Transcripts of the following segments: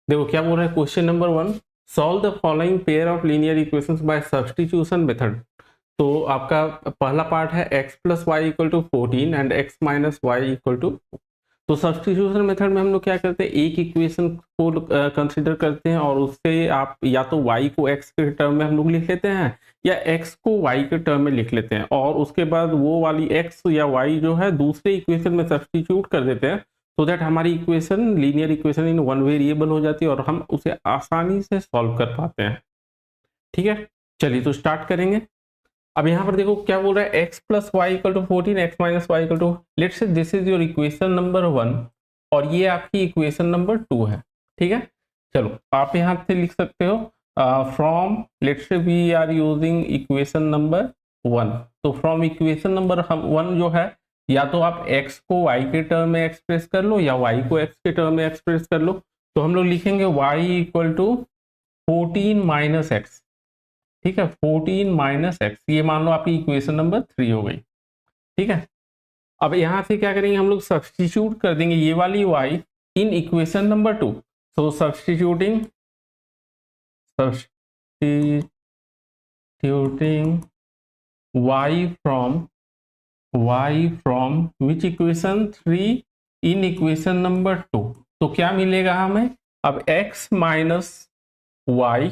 देखो क्या बोल रहा है question number 1, solve the following pair of linear equations by substitution method. तो आपका पहला पार्ट है x plus y equal to 14 and x minus y equal to. तो सब्स्टिट्यूशन मेथड में हम लोग क्या करते हैं, एक इक्वेशन को कंसीडर करते हैं और उससे आप या तो y को x के टर्म में हम लोग लिख लेते हैं या x को y के टर्म में लिख लेते हैं, और उसके बाद वो वाली x या y जो है दूसरे इक्वेशन में सब्स्टिट्यूट कर देते हैं, सो दैट हमारी equation linear equation in one variable हो जाती है और हम उसे आसानी से सॉल्व कर पाते हैं। ठीक है, चलिए तो स्टार्ट करेंगे। अब यहाँ पर देखो क्या बोल रहा है, x plus y equal to 14, x minus y equal to, let's say this is your equation number 1 और ये आपकी इक्वेशन नंबर 2 है। ठीक है, चलो आप यहाँ से लिख सकते हो from, let's say we are using equation number 1। तो फ्रॉम इक्वेशन नंबर 1 जो है, या तो आप x को y के टर्म में एक्सप्रेस कर लो या y को x के टर्म में एक्सप्रेस कर लो। तो हम लोग लिखेंगे y equal to 14 minus x. ठीक है, 14 माइनस एक्स, ये मान लो आपकी इक्वेशन नंबर 3 हो गई। ठीक है, अब यहां से क्या करेंगे, हम लोग सब्स्टिट्यूट कर देंगे ये वाली y in equation number 2। So substituting y from which equation 3 in equation number 2। तो क्या मिलेगा हमें, अब x माइनस y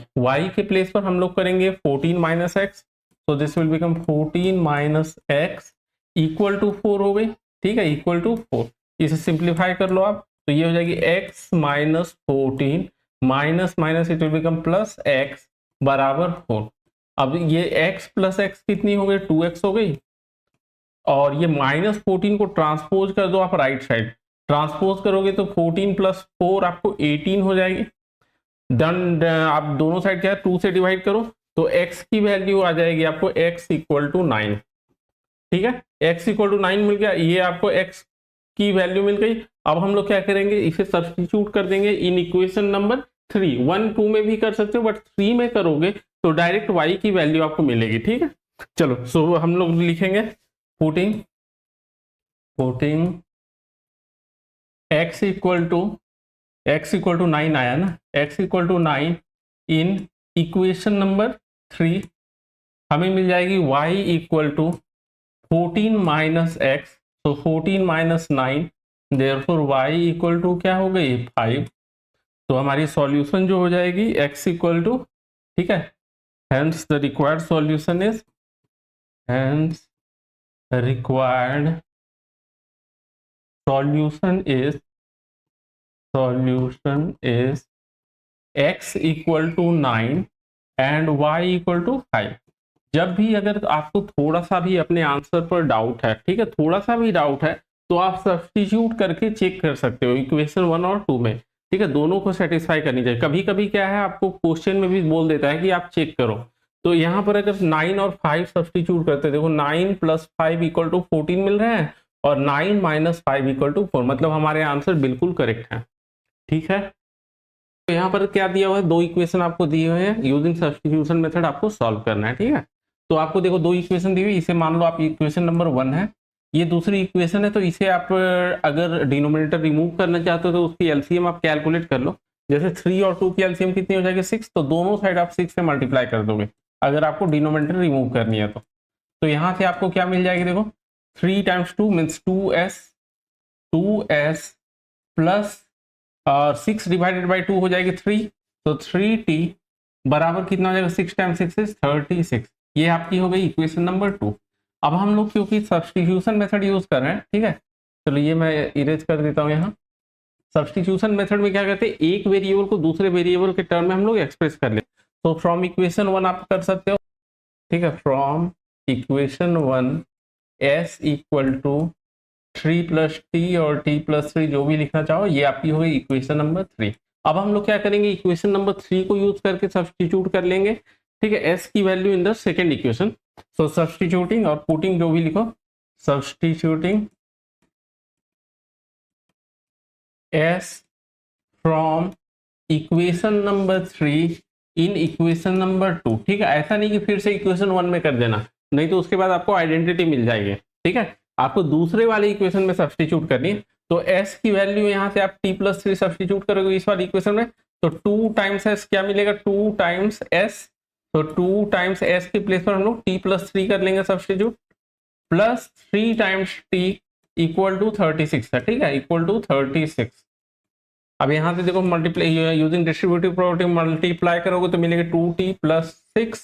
के प्लेस पर हम लोग करेंगे 14 माइनस एक्स, तो this will become 14 minus x equal to 4 हो गई। ठीक है, इक्वल टू 4, इसे सिंप्लीफाई कर लो आप, तो ये हो जाएगी x minus 14 minus minus it will become plus x बराबर 4। अब ये x प्लस x कितनी हो गई, 2x हो गई, और ये माइनस 14 को ट्रांसपोज कर दो आप राइट साइड, ट्रांसपोज करोगे तो 14 प्लस 4 आपको 18 हो जाएगी। डन, आप दोनों साइड क्या है 2 से डिवाइड करो, तो x की वैल्यू आ जाएगी आपको x इक्वल टू 9। ठीक है, x इक्वल टू 9 मिल गया, ये आपको x की वैल्यू मिल गई। अब हम लोग क्या करेंगे, इसे सब्स्टिट्यूट कर देंगे इन इक्वेशन नंबर 3। 1 2 में भी कर सकते हो, बट 3 में करोगे तो डायरेक्ट y की वैल्यू आपको मिलेगी। ठीक है, चलो सो हम लोग लिखेंगे पुटिंग x इक्वल टू 9 आया ना, x equal to 9 in equation number 3, हमें मिल जाएगी y equal to 14 minus x, तो 14 minus 9, therefore y equal to क्या हो गई 5। तो हमारी सॉल्यूशन जो हो जाएगी x इक्वल टू, ठीक है, hence the required solution is, hence required solution is x equal to 9 and y equal to 5। जब भी अगर आपको थोड़ा सा भी अपने आंसर पर डाउट है, ठीक है, थोड़ा सा भी डाउट है, तो आप सब्स्टिट्यूट करके चेक कर सकते हो इक्वेशन 1 और 2 में। ठीक है, दोनों को सेटिस्फाई करनी चाहिए। कभी कभी क्या है, आपको क्वेश्चन में भी बोल देता है कि आप चेक करो, तो यहाँ पर अगर 9 और 5 सब्स्टिट्यूट करते, देखो 9 प्लस 5 इक्वल टू 14 मिल रहे हैं और 9 माइनस 5 इक्वल टू 4, मतलब हमारे आंसर बिल्कुल करेक्ट है। ठीक है, तो यहाँ पर क्या दिया हुआ है, दो इक्वेशन आपको दिए हुए हैं, यूजिंग सब्स्टिट्यूशन मेथड आपको सॉल्व करना है। ठीक है, तो आपको देखो दो इक्वेशन दी हुई, इसे मान लो आप इक्वेशन नंबर 1 है, ये दूसरी इक्वेशन है, तो इसे आप अगर डिनोमिनेटर रिमूव करना चाहते हो तो उसकी एलसीएम आप कैलकुलेट कर लो। जैसे 3 और 2 की एलसीएम कितनी हो जाएगी 6, तो दोनों साइड आप 6 से मल्टीप्लाई कर दोगे अगर आपको डिनोमिनेटर रिमूव करनी है तो यहाँ से आपको क्या मिल जाएगी, देखो 3 times 2 means 2s plus 6 divided by 2 हो जाएगी 3, तो 3t बराबर कितना हो जाएगा, 6 टाइम्स 6 इज 36। ये आपकी हो गई इक्वेशन नंबर 2। अब हम लोग क्योंकि सब्स्टिट्यूशन मेथड यूज कर रहे हैं, ठीक है, चलो ये मैं इरेज कर देता हूँ। यहाँ सब्स्टिट्यूशन मेथड में क्या करते हैं, एक वेरिएबल को दूसरे वेरिएबल के टर्म में हम लोग एक्सप्रेस कर लेते। तो फ्रॉम इक्वेशन 1 आप कर सकते हो, ठीक है, from equation 1 s equal to 3 plus t और t प्लस 3 जो भी लिखना चाहो, ये आपकी हो गई इक्वेशन नंबर 3। अब हम लोग क्या करेंगे, इक्वेशन नंबर 3 को यूज करके सब्स्टिट्यूट कर लेंगे, ठीक है, s की value in the second equation. So substituting और पुटिंग जो भी लिखो, substituting s from equation number 3 in equation number 2। ठीक है, ऐसा नहीं कि फिर से इक्वेशन 1 में कर देना, नहीं तो उसके बाद आपको आइडेंटिटी मिल जाएगी। ठीक है, आपको दूसरे वाले इक्वेशन में सब्स्टिट्यूट करनी है, तो s की वैल्यू यहाँ से आप t प्लस 3 सब्स्टिट्यूट करोगे इस वाली इक्वेशन में, तो 2 टाइम्स एस क्या मिलेगा, 2 टाइम्स एस, तो 2 टाइम्स एस के प्लेस पर हम लोग टी प्लस 3 कर लेंगे substitute, plus 3 times t equal to 36 है, ठीक है, इक्वल टू 36। अब यहाँ से देखो multiply using distributive property multiply करोगे तो मिलेगा 2t plus 6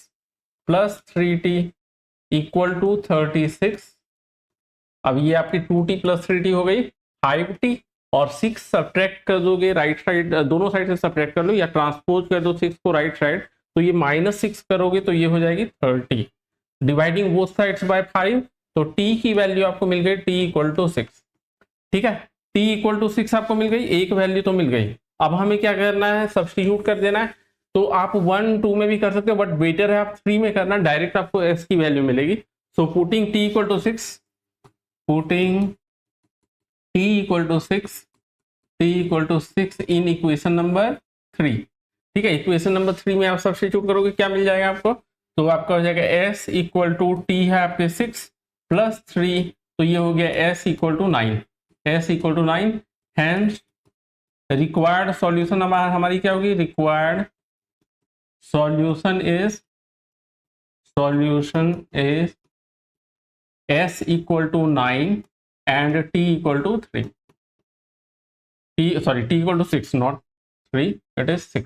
plus 3t equal to 36। अब ये आपकी 2t प्लस 3t हो गई 5t, और 6 सब्ट्रैक्ट कर दोगे राइट साइड, दोनों साइड से सब्ट्रैक्ट कर लो या ट्रांसपोज कर दो 6 को राइट साइड, तो ये -6 करोगे तो ये हो जाएगी 30, डिवाइडिंग बोथ साइड्स बाय 5, तो t की वैल्यू आपको मिल गई t इक्वल टू 6, ठीक है, t इक्वल टू 6 आपको मिल गई, एक वैल्यू तो मिल गई। अब हमें क्या करना है, सब्स्टिट्यूट कर देना है, तो आप 1 2 में भी कर सकते हो, बट बेटर है आप 3 में करना, डायरेक्ट आपको s की वैल्यू मिलेगी। So putting t equal to 6, putting t equal to 6, t equal to 6 in equation number 3, ठीक है, इक्वेशन नंबर 3 में आप सब्स्टिट्यूट करोगे क्या मिल जाएगा आपको, तो आपका हो जाएगा s इक्वल टू t है आपके 6 प्लस 3, तो ये हो गया s equal to 9, s equal to 9, hence required solution हमारी क्या होगी, required solution is s equal to 9 and t equal to 3, t equal to 6 not 3, it is 6,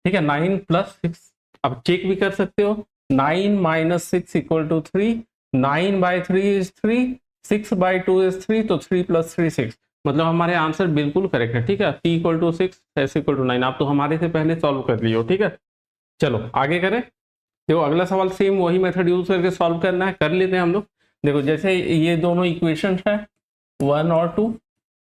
ठीक है, 9 प्लस 6, अब चेक भी कर सकते हो, 9 minus 6 equal to 3, 9 by 3 is 3, 6 by 2 is 3, तो 3 प्लस 3 6, मतलब हमारे आंसर बिल्कुल करेक्ट है, ठीक है, t equal to 6 s equal to 9, आप तो हमारे से पहले सॉल्व कर लियो, ठीक है। चलो आगे करें, देखो अगला सवाल सेम वही मेथड यूज करके सॉल्व करना है, कर लेते हैं हम लोग। देखो जैसे ये दोनों इक्वेशन है 1 और 2,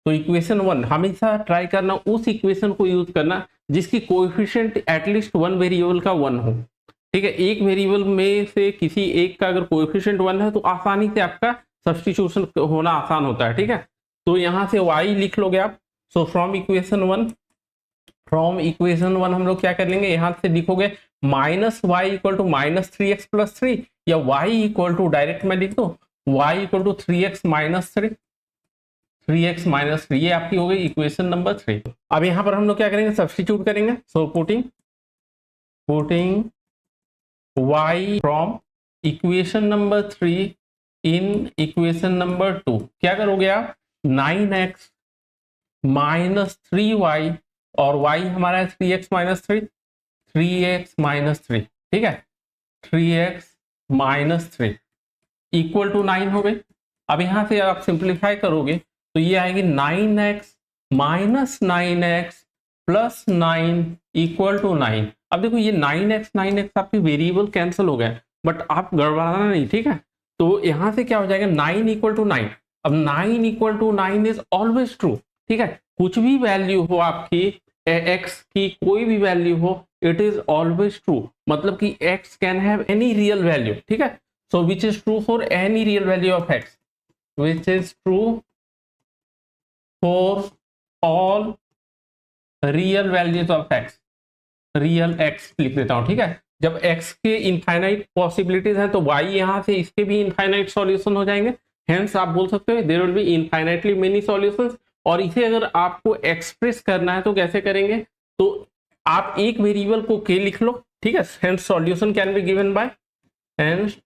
तो इक्वेशन 1 हमेशा ट्राई करना उस इक्वेशन को यूज करना जिसकी कोएफिशिएंट एटलीस्ट 1 वेरिएबल का 1 हो, ठीक है, एक वेरिएबल में से किसी एक का अगर कोएफिशिएंट 1 है तो आसानी से आपका सब्स्टिट्यूशन होना आसान होता है, ठीक है। तो यहाँ से y लिख लोगे आप, सो फ्रॉम इक्वेशन 1 हम लोग क्या कर लेंगे, यहाँ से लिखोगे minus y equal to minus 3x plus 3, या y इक्वल टू डायरेक्ट में लिख दो y equal to 3x minus 3, 3x minus 3, ये आपकी हो गई इक्वेशन नंबर 3। अब यहाँ पर हम लोग क्या करेंगे, सब्स्टिट्यूट करेंगे, सो putting y from equation number 3 in equation number 2, क्या करोगे आप, 9x माइनस 3y, और y हमारा है 3x माइनस 3, 3x माइनस 3, ठीक है, 3x माइनस 3 इक्वल टू 9 हो गई। अब यहां से आप सिंप्लीफाई करोगे तो ये आएगी 9x minus 9x plus 9 equal to 9। अब देखो ये 9x आपकी वेरिएबल कैंसिल हो गया, बट आप गड़बड़ाना नहीं, ठीक है, तो यहां से क्या हो जाएगा 9 इक्वल टू 9, अब 9 equal to 9 is always true, ठीक है, कुछ भी वैल्यू हो आपकी x की, कोई भी वैल्यू हो, इट इज ऑलवेज ट्रू, मतलब कि x can have any real value, ठीक है, so which is true for any real value of x, which is true for all real values of x, real x लिख देता हूं, ठीक है, जब x के इनफाइनाइट पॉसिबिलिटीज हैं तो y यहां से इसके भी इनफाइनाइट सॉल्यूशन हो जाएंगे, हेंस आप बोल सकते हो there will be infinitely many solutions. और इसे अगर आपको एक्सप्रेस करना है तो कैसे करेंगे, तो आप एक वेरिएबल को k लिख लो, ठीक है, hence solution can be given by, hence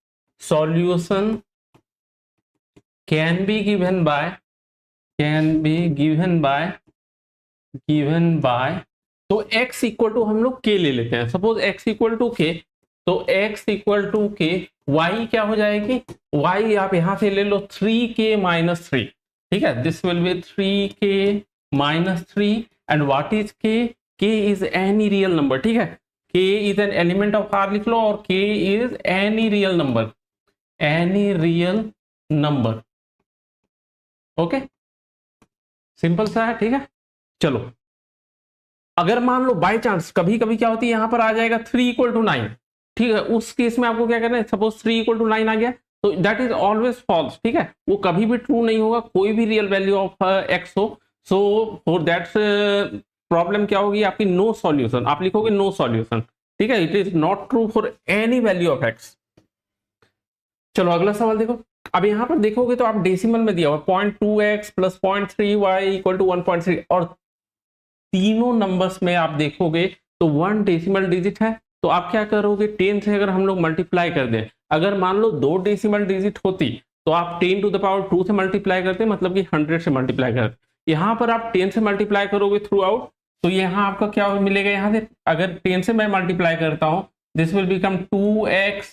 solution can be given by, तो x इक्वल टू हम लोग k ले लेते हैं, suppose x equal to k, तो x equal to k, y क्या हो जाएगी, y आप यहां से ले लो 3k माइनस 3, ठीक है, this will B 3k minus 3, and what is k, k is any real number, ठीक है, k is an element of r लिख लो, और k is any real number, okay, simple सा है, ठीक है। चलो अगर मान लो बाय चांस कभी कभी क्या होती है, यहां पर आ जाएगा 3 इक्वल टू 9, ठीक है, उस केस में आपको क्या करना है, सपोज 3 इक्वल टू 9 आ गया तो दैट इज ऑलवेज फॉल्स, ठीक है, वो कभी भी ट्रू नहीं होगा, कोई भी रियल वैल्यू ऑफ x हो, सो फॉर दैट प्रॉब्लम क्या होगी आपकी, नो सॉल्यूशन, आप लिखोगे नो सॉल्यूशन, ठीक है, it is not true for any value of x। चलो अगला सवाल देखो, अब यहां पर देखोगे तो आप डेसिमल में दिया हुआ 0.2x plus 0.3y equal to 1.3, और तीनों नंबर्स में आप देखोगे तो 1 डेसिमल डिजिट है, तो आप क्या करोगे 10 से अगर हम लोग मल्टीप्लाई कर दें, अगर मान लो 2 डेसिमल डिजिट होती तो आप 10 टू द पावर 2 से मल्टीप्लाई करते, मतलब कि 100 से मल्टीप्लाई करते। यहाँ पर आप 10 से मल्टीप्लाई करोगे थ्रू आउट, तो यहाँ आपका क्या मिलेगा, यहाँ से अगर 10 से मैं मल्टीप्लाई करता हूँ, this will become 2x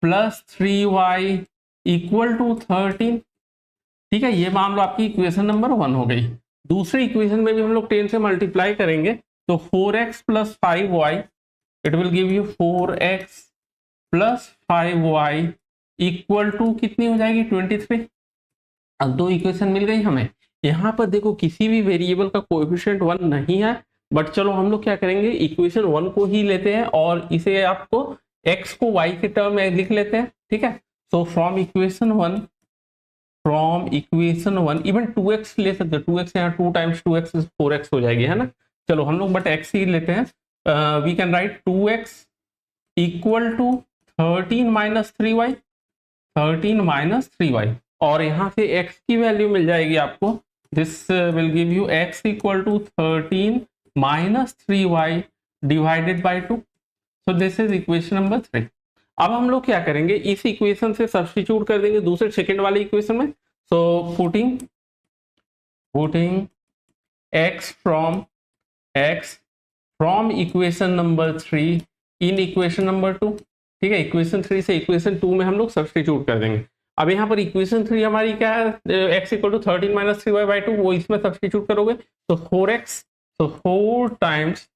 plus 3y equal to 13। ठीक है, ये मान लो आपकी इक्वेशन नंबर 1 हो गई। दूसरी इक्वेशन में भी हम लोग 10 से मल्टीप्लाई करेंगे, तो 4x plus 5y it will give you 4x plus 5y equal to कितनी हो जाएगी 23। अब दो इक्वेशन मिल गई हमें। यहाँ पर देखो किसी भी वेरिएबल का कोएफिशिएंट 1 नहीं है, बट चलो हम लोग क्या करेंगे, इक्वेशन 1 को ही लेते हैं और इसे आपको x को y के टर्म में लिख लेते हैं। ठीक है, so from equation 1 even 2x ले सकते हैं, 2x यहाँ 2 टाइम्स 2x 4x हो जाएगी, है ना। चलो हम लोग बट x ही लेते हैं, we can write 2x equal to 13 minus 3y, 13 minus 3y, और यहाँ से x की वैल्यू मिल जाएगी आपको, this will give you x equal to 13 minus 3y divided by 2। So this is equation number 3। अब हम लोग क्या करेंगे, इस इक्वेशन से सब्स्टिट्यूट कर देंगे दूसरे सेकंड वाले इक्वेशन में। So putting x from equation number 3 in equation number 2। ठीक है, इक्वेशन 3 से इक्वेशन 2 में हम लोग सब्स्टिट्यूट कर देंगे। अब यहाँ पर इक्वेशन 3 हमारी क्या है, x equal to 13 minus 3y by 2, वो इसमें सब्स्टिट्यूट करोगे तो 4x, तो 4 times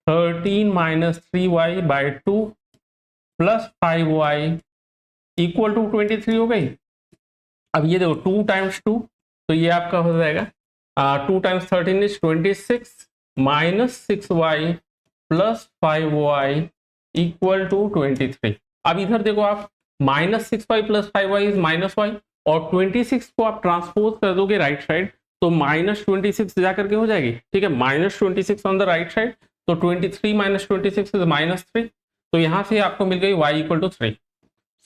13 minus 3y by 2 plus 5y equal to 23 हो गई। अब ये देखो 2 टाइम्स 2, तो ये आपका हो जाएगा 2 times 13 is 26 minus 6y plus 5y equal to 23। अब इधर देखो आप minus 6y plus 5y is minus y, और 26 को आप ट्रांसपोज कर दोगे राइट साइड, तो माइनस 26 जाकर के हो जाएगी। ठीक है, minus 26 on the right side, तो 23 माइनस 26 इज माइनस 3, तो यहाँ से आपको मिल गई y equal to 3।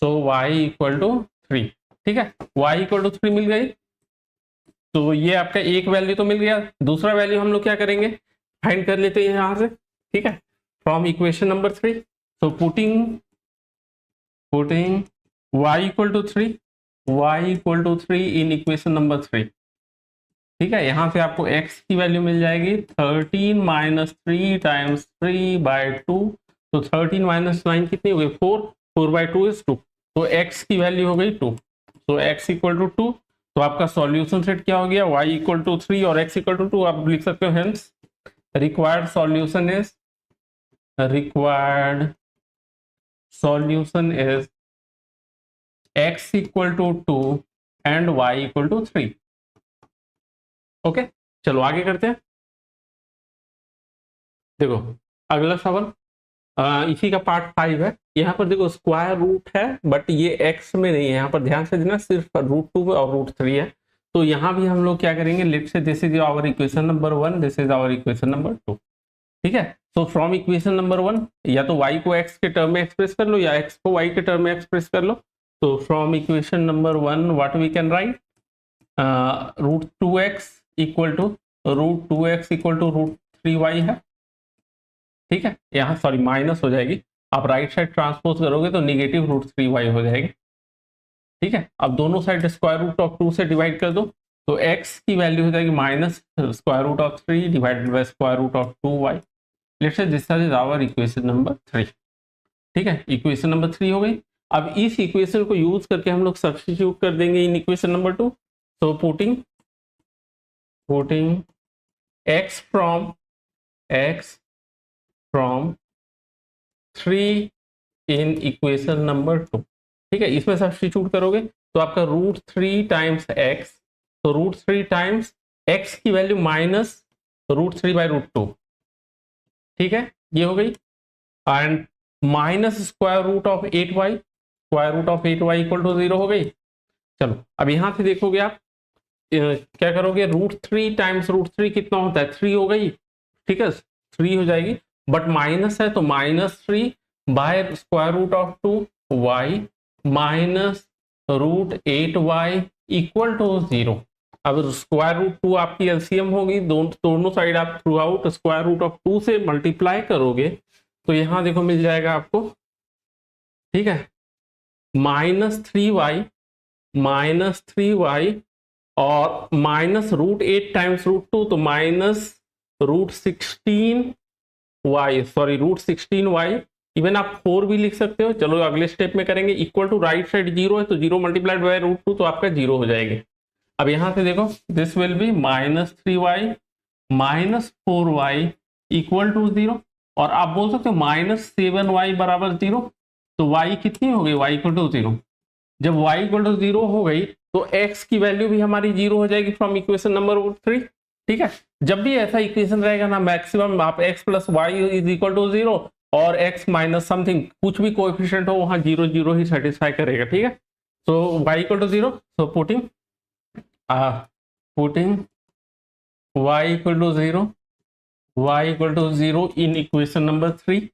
So y equal to 3। ठीक है, y इक्वल टू 3 मिल गई, तो ये आपका एक वैल्यू तो मिल गया। दूसरा वैल्यू हम लोग क्या करेंगे, फाइंड कर लेते हैं यहाँ से। ठीक है, from equation number 3, so putting y equal to 3, y equal to 3 in equation number 3। ठीक है, यहाँ से आपको x की वैल्यू मिल जाएगी 13 माइनस 3 टाइम्स 3 बाई 2, तो 13 माइनस 9 कितनी हो गई 4, 4 बाई 2 इज 2, तो x की वैल्यू हो गई 2। तो x इक्वल टू 2, तो आपका सॉल्यूशन सेट क्या हो गया, y इक्वल टू 3 और x इक्वल टू 2 आप लिख सकते हो। Hence required solution is x equal to 2 and y equal to 3। Okay, चलो आगे करते हैं। देखो अगला सवाल इसी का पार्ट 5 है। यहाँ पर देखो स्क्वायर रूट है, बट ये x में नहीं है, यहाँ पर ध्यान से देना, सिर्फ √2 और √3 है। तो यहाँ भी हम लोग क्या करेंगे, let say this is our equation number 1, this is our equation number 2। ठीक है, सो फ्रॉम इक्वेशन नंबर 1 या तो y को x के टर्म में एक्सप्रेस कर लो या x को y के टर्म में एक्सप्रेस कर लो। तो from equation number 1 what we can write, √2x equal to √3y है। ठीक है, यहाँ सॉरी माइनस हो जाएगी, आप राइट साइड ट्रांसपोज करोगे तो निगेटिव √3y हो जाएगी। ठीक है, अब दोनों साइड स्क्वायर रूट ऑफ 2 से डिवाइड कर दो, तो x की वैल्यू हो जाएगी minus square root of 3 divided by square root of 2y। Let's say this is our equation number 3। ठीक है, इक्वेशन नंबर 3 हो गई। अब इस इक्वेशन को यूज करके हम लोग सब्स्टिट्यूट कर देंगे in equation number 2। So putting x from 3 in equation number 2। ठीक है, इसमें सब्स्टिट्यूट करोगे तो आपका √3 टाइम्स x, तो √3 टाइम्स x की वैल्यू माइनस √3 बाई √2। ठीक है, ये हो गई, and minus square root of 8y, square root of 8y equal to 0 हो गई। चलो अब यहाँ से देखोगे आप क्या करोगे, √3 टाइम्स √3 कितना होता है 3 हो गई। ठीक है, 3 हो जाएगी, बट माइनस है तो -3 by square root of 2y minus √8y equal to 0। अब स्क्वायर रूट 2 आपकी एलसीएम होगी, दोनों साइड आप throughout square root of 2 से मल्टीप्लाई करोगे तो यहां देखो मिल जाएगा आपको, ठीक है, -3y और -√8 टाइम्स √2 तो -√16y, सॉरी √16y। इवन आप 4 भी लिख सकते हो। चलो अगले स्टेप में करेंगे। इक्वल टू राइट साइड 0 है तो 0 मल्टीप्लाइड बाय √2 तो आपका 0 हो जाएगी। अब यहां से देखो this will be -3y -4y equal to 0, और आप बोल सकते हो -7y बराबर 0। तो y कितनी हो गई, y इक्वल टू 0। जब y इक्वल टू 0 हो गई तो x की वैल्यू भी हमारी 0 हो जाएगी फ्रॉम इक्वेशन नंबर 3। ठीक है, जब भी ऐसा इक्वेशन रहेगा ना, मैक्सिमम आप x plus y is equal to 0 और x माइनस समथिंग कुछ भी कोएफिशिएंट हो वहां 0 0 ही सेटिस्फाई करेगा। ठीक है, तो y equal to 0, so putting y equal to 0, y equal to 0 in equation number 3,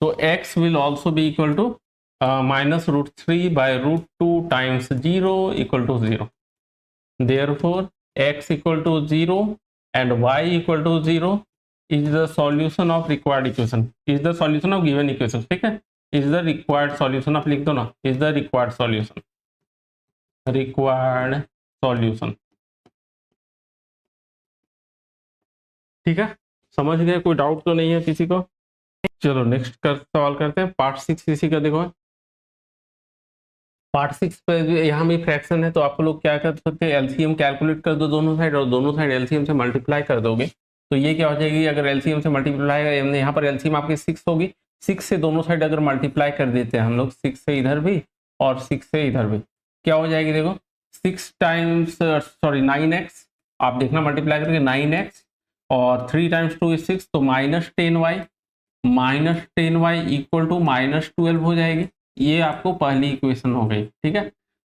तो x will also be equal to -√3 by √2 times 0 equal to 0. Therefore x equal to 0 and y equal to 0 is the solution of required equation, is the solution of given equation। ठीक है, is the required solution, आप लिख दो ना, is the required solution, required solution। ठीक है, समझ गए, कोई डाउट तो नहीं है किसी को? चलो नेक्स्ट सवाल करते हैं, पार्ट 6 इसी का देखो। पार्ट 6 पे यहाँ भी फ्रैक्शन है तो आप लोग क्या कर सकते हैं, एलसीएम कैलकुलेट कर दो दोनों साइड, और दोनों साइड एलसीएम से मल्टीप्लाई कर दोगे तो ये क्या हो जाएगी, अगर एलसीएम से मल्टीप्लाई, यहाँ पर एलसीएम आपकी 6 होगी, 6 से दोनों साइड अगर मल्टीप्लाई कर देते हैं हम लोग, 6 से इधर भी और 6 से इधर भी, क्या हो जाएगी देखो 6 टाइम्स सॉरी 9x, आप देखना मल्टीप्लाई करके 9x और 3 टाइम्स 2 is 6 तो -10y इक्वल टू -12 हो जाएगी। ये आपको पहली इक्वेशन हो गई। ठीक है,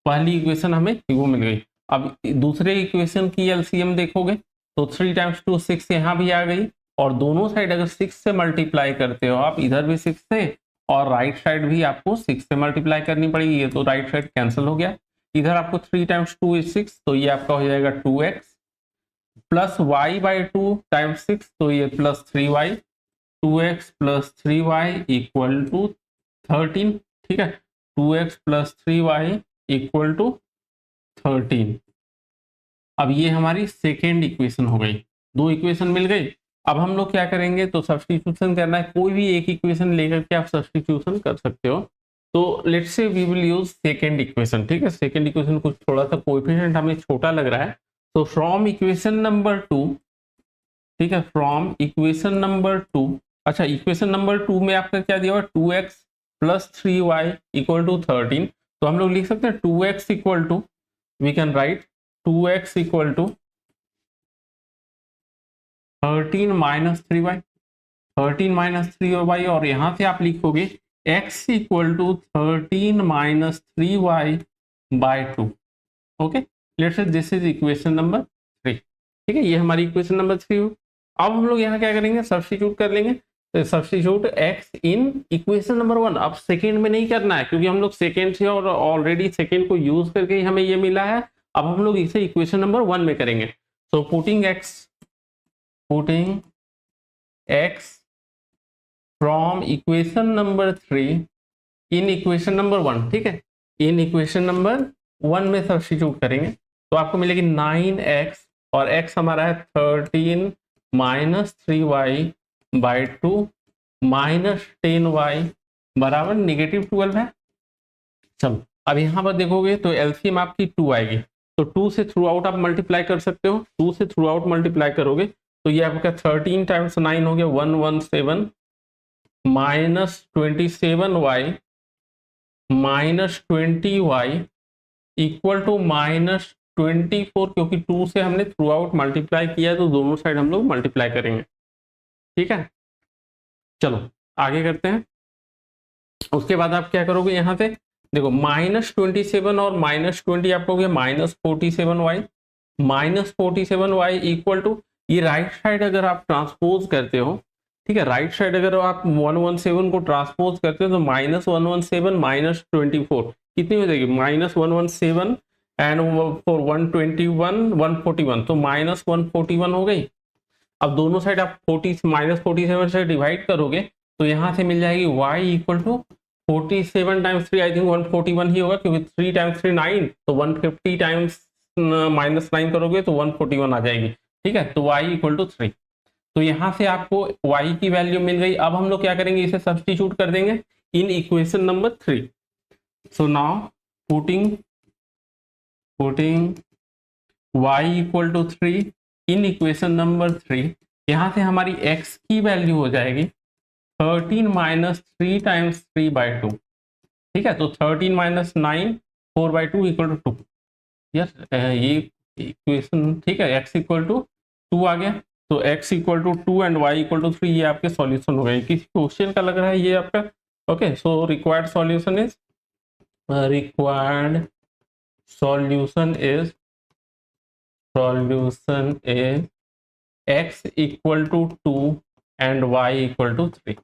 पहली इक्वेशन हमें वो मिल गई। अब दूसरे इक्वेशन की एलसीएम देखोगे तो 3 टाइम्स 2 6 यहाँ भी आ गई, और दोनों साइड अगर 6 से मल्टीप्लाई करते हो आप, इधर भी 6 से और राइट साइड भी आपको 6 से मल्टीप्लाई करनी पड़ेगी, ये तो राइट साइड कैंसिल हो गया। इधर आपको 3 टाइम्स 2 is 6 तो ये आपका हो जाएगा 2x plus y by 2 times 6 तो ये plus 3y, 2x plus 3y equal to 13। ठीक है, 2x plus 3y equal to 13। अब ये हमारी सेकेंड इक्वेशन हो गई, दो इक्वेशन मिल गई। अब हम लोग क्या करेंगे, तो सब्स्टिट्यूशन करना है, कोई भी एक इक्वेशन लेकर के आप सब्स्टिट्यूशन कर सकते हो। तो let's say we will use second equation. ठीक है, सेकेंड इक्वेशन कुछ थोड़ा सा कोएफिशिएंट हमें छोटा लग रहा है, तो फ्रॉम इक्वेशन नंबर 2, ठीक है, फ्रॉम इक्वेशन नंबर 2, अच्छा इक्वेशन नंबर 2 में आपका क्या दिया हुआ, 2x plus 3y equal to 13, तो हम लोग लिख सकते हैं 2x equal to, we can write 2x equal to 13 minus 3y, 13 minus 3y, और यहां से आप लिखोगे x equal to 13 minus 3y by 2। Okay, let's say this is equation number 3। ठीक है, ये हमारी इक्वेशन नंबर 3 हो। अब हम लोग यहाँ क्या करेंगे, सब्स्टिट्यूट कर लेंगे, तो सब्स्टिट्यूट x इन इक्वेशन नंबर 1। अब सेकेंड में नहीं करना है क्योंकि हम लोग सेकेंड से और ऑलरेडी सेकेंड को यूज करके हमें ये मिला है। अब हम लोग इसे इक्वेशन नंबर 1 में करेंगे। So putting x from equation number 3 in equation number 1। ठीक है, इन इक्वेशन नंबर 1 में सब्स्टिट्यूट करेंगे तो आपको मिलेगी 9x, और x हमारा है 13 minus 3y by 2 minus 10y बराबर -12 है। चलो अब यहाँ पर देखोगे तो एलसीएम आपकी 2 आएगी, तो 2 से थ्रू आउट आप मल्टीप्लाई कर सकते हो। 2 से थ्रू आउट मल्टीप्लाई करोगे तो ये आपका 13 टाइम्स 9 हो गया 117 minus 27y minus 20y equal to -24, क्योंकि 2 से हमने थ्रू आउट मल्टीप्लाई किया तो दोनों साइड हम लोग मल्टीप्लाई करेंगे। ठीक है, चलो आगे करते हैं। उसके बाद आप क्या करोगे, यहां से देखो -27 और -20 आपको हो गया -47y, -47y इक्वल टू, ये राइट साइड अगर आप ट्रांसपोज करते हो, ठीक है, राइट साइड अगर आप 117 को ट्रांसपोज करते हो तो -117 -24 कितनी हो जाएगी, -117 एंड फॉर 121 141, तो माइनस 141 हो गई। अब दोनों साइड आप 40 माइनस 47 से डिवाइड करोगे तो यहाँ से मिल जाएगी y equal to 47 times 3, I think 141 ही होगा, क्योंकि 3 टाइम्स 3 9, तो 150 टाइम्स माइनस 9 करोगे तो 141 आ जाएगी। ठीक है, तो y इक्वल टू 3। तो यहाँ से आपको y की वैल्यू मिल गई। अब हम लोग क्या करेंगे, इसे सब्स्टिट्यूट कर देंगे in equation number 3। So now putting y equal to 3 in equation number 3, यहाँ से हमारी x की वैल्यू हो जाएगी 13 माइनस 3 टाइम्स 3/2। ठीक है, तो 13 माइनस 9 4/2 इक्वल टू 2। यस, ये इक्वेशन ठीक है, x इक्वल टू 2 आ गया। तो x equal to 2 and y equal to 3, ये आपके सॉल्यूशन हो गए। किसी क्वेश्चन का लग रहा है ये आपका? Okay, so required solution is x equal to 2 and y equal to 3.